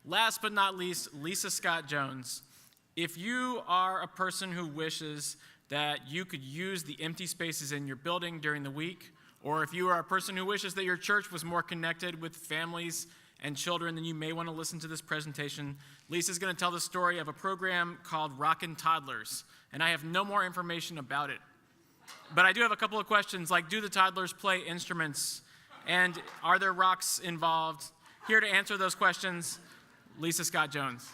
Last but not least, Lisa Scott Jones. If you are a person who wishes that you could use the empty spaces in your building during the week, or if you are a person who wishes that your church was more connected with families and children, then you may want to listen to this presentation. Lisa's going to tell the story of a program called Rockin Toddlers, and I have no more information about it. But I do have a couple of questions, like do the toddlers play instruments, and are there rocks involved? Here to answer those questions, Lisa Scott Jones.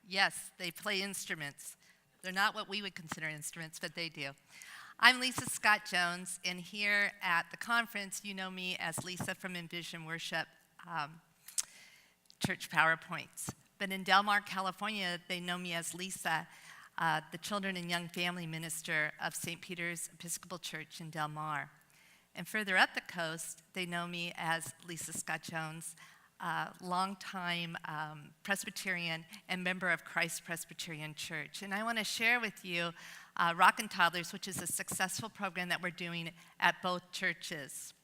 Yes, they play instruments. They're not what we would consider instruments, but they do. I'm Lisa Scott Jones, and here at the conference, you know me as Lisa from Envision Worship Church PowerPoints. But in Del Mar, California, they know me as Lisa, the Children and Young Family Minister of St. Peter's Episcopal Church in Del Mar. And further up the coast, they know me as Lisa Scott Jones, longtime Presbyterian and member of Christ Presbyterian Church. And I want to share with you Rockin Toddlers, which is a successful program that we're doing at both churches.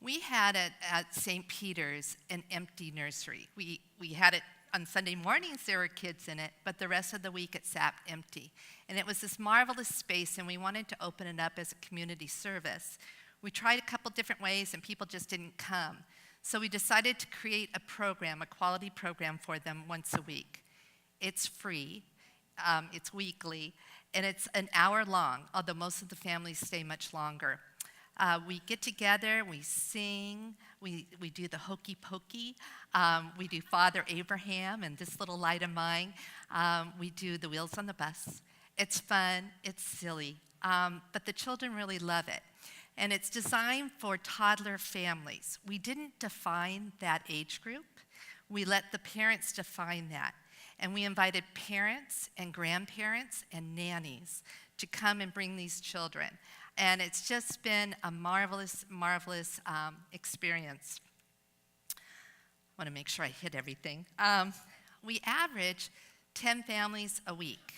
We had at St. Peter's an empty nursery. We had it on Sunday mornings, there were kids in it, but the rest of the week it sat empty. And it was this marvelous space, and we wanted to open it up as a community service. We tried a couple different ways, and people just didn't come. So we decided to create a program, a quality program for them once a week. It's free, it's weekly, and it's an hour long, although most of the families stay much longer. We get together, we sing, we do the hokey pokey, we do Father Abraham and This Little Light of Mine, we do the Wheels on the Bus. It's fun, it's silly, but the children really love it. And it's designed for toddler families. We didn't define that age group. We let the parents define that. And we invited parents and grandparents and nannies to come and bring these children. And it's just been a marvelous, marvelous experience. I want to make sure I hit everything. We average 10 families a week.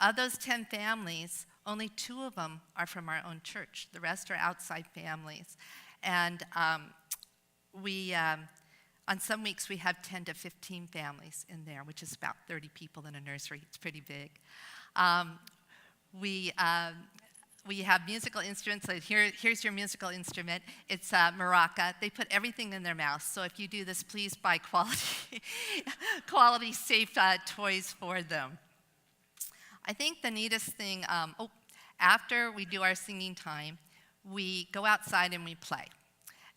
Of those 10 families, only 2 of them are from our own church. The rest are outside families. And on some weeks, we have 10 to 15 families in there, which is about 30 people in a nursery. It's pretty big. We have musical instruments. So here's your musical instrument. It's maraca. They put everything in their mouth. So if you do this, please buy quality safe toys for them. I think the neatest thing, after we do our singing time, we go outside and we play.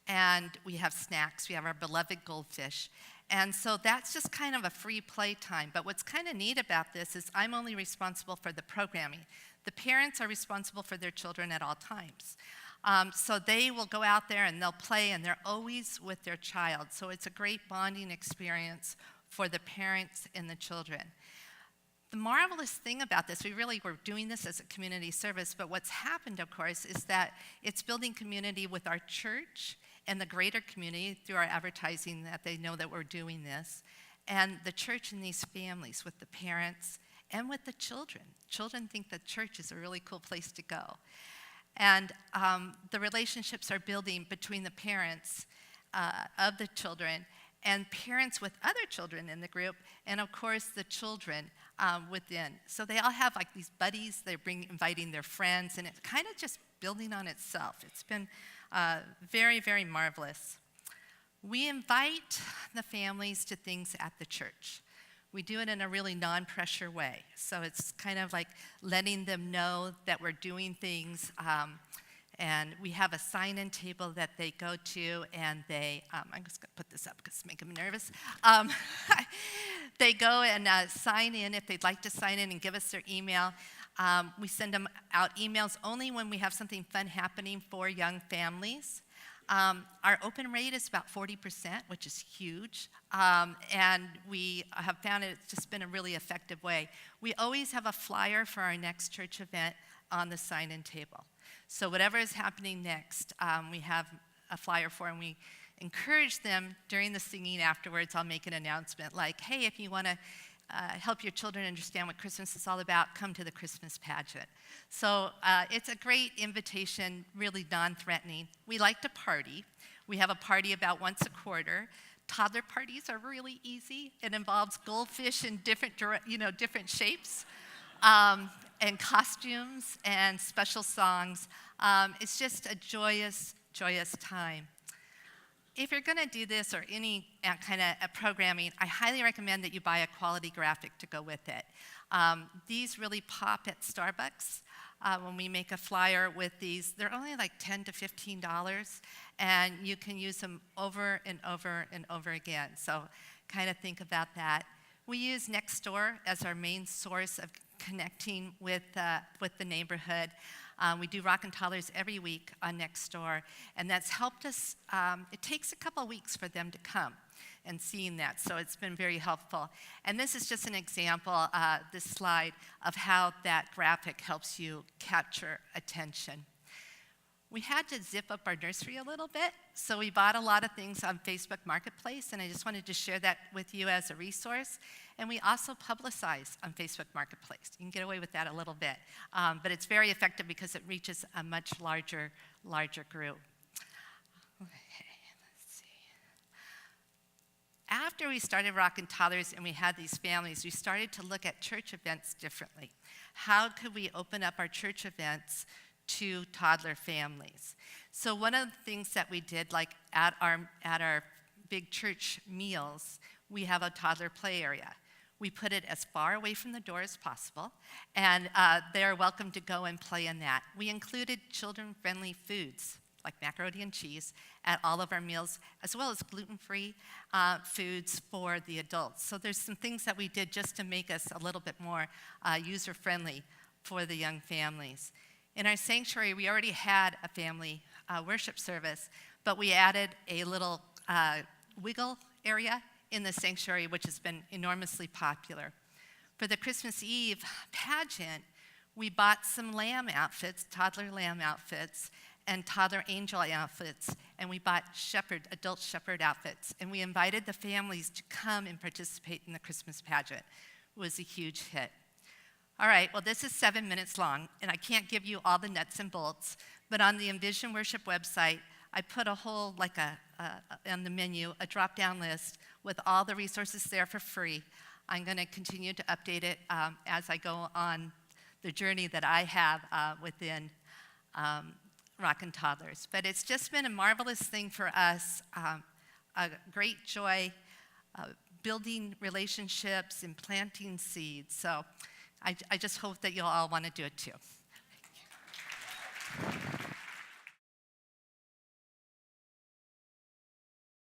And we have snacks. We have our beloved goldfish. And so that's just kind of a free play time. But what's kind of neat about this is I'm only responsible for the programming. The parents are responsible for their children at all times. So they will go out there and they'll play, and they're always with their child. So it's a great bonding experience for the parents and the children. The marvelous thing about this, we're doing this as a community service, but what's happened, of course, is that it's building community with our church and the greater community through our advertising that they know that we're doing this, and the church and these families with the parents and with the children. Children think that church is a really cool place to go. And the relationships are building between the parents of the children and parents with other children in the group, and of course the children within. So they all have like these buddies, they're inviting their friends, and it's kind of just building on itself. It's been very, very marvelous. We invite the families to things at the church. We do it in a really non-pressure way. So it's kind of like letting them know that we're doing things. And we have a sign-in table that they go to, and I'm just going to put this up because it's making me nervous. They go and sign in if they'd like to sign in and give us their email. We send them out emails only when we have something fun happening for young families. Our open rate is about 40%, which is huge. And we have found it's just been a really effective way. We always have a flyer for our next church event on the sign-in table. So whatever is happening next, we have a flyer for, and we encourage them during the singing afterwards. I'll make an announcement like, hey, if you want to help your children understand what Christmas is all about, come to the Christmas pageant. So it's a great invitation, really non-threatening. We like to party. We have a party about once a quarter. Toddler parties are really easy. It involves goldfish in different shapes, and costumes and special songs. It's just a joyous, joyous time. If you're going to do this or any kind of programming, I highly recommend that you buy a quality graphic to go with it. These really pop at Starbucks. When we make a flyer with these, they're only like $10 to $15, and you can use them over and over and over again. So kind of think about that. We use Nextdoor as our main source of connecting with the neighborhood. We do Rockin Toddlers every week on Nextdoor, and that's helped us. It takes a couple of weeks for them to come and seeing that, so it's been very helpful. And this is just an example, this slide, of how that graphic helps you capture attention. We had to zip up our nursery a little bit, so we bought a lot of things on Facebook Marketplace, and I just wanted to share that with you as a resource. And we also publicize on Facebook Marketplace. You can get away with that a little bit, but it's very effective because it reaches a much larger group. Okay, let's see. After we started Rockin Toddlers and we had these families, we started to look at church events differently. How could we open up our church events to toddler families? So one of the things that we did, like at our big church meals, we have a toddler play area. We put it as far away from the door as possible, and they're welcome to go and play in that. We included children-friendly foods, like macaroni and cheese, at all of our meals, as well as gluten-free foods for the adults. So there's some things that we did just to make us a little bit more user-friendly for the young families. In our sanctuary, we already had a family worship service, but we added a little wiggle area in the sanctuary, which has been enormously popular. For the Christmas Eve pageant, we bought some lamb outfits, toddler lamb outfits, and toddler angel outfits, and we bought adult shepherd outfits, and we invited the families to come and participate in the Christmas pageant. It was a huge hit. All right, well, this is 7 minutes long, and I can't give you all the nuts and bolts, but on the Envision Worship website, I put a whole, on the menu, a drop-down list with all the resources there for free. I'm going to continue to update it as I go on the journey that I have within Rockin Toddlers. But it's just been a marvelous thing for us, a great joy, building relationships and planting seeds. So I just hope that you'll all want to do it too.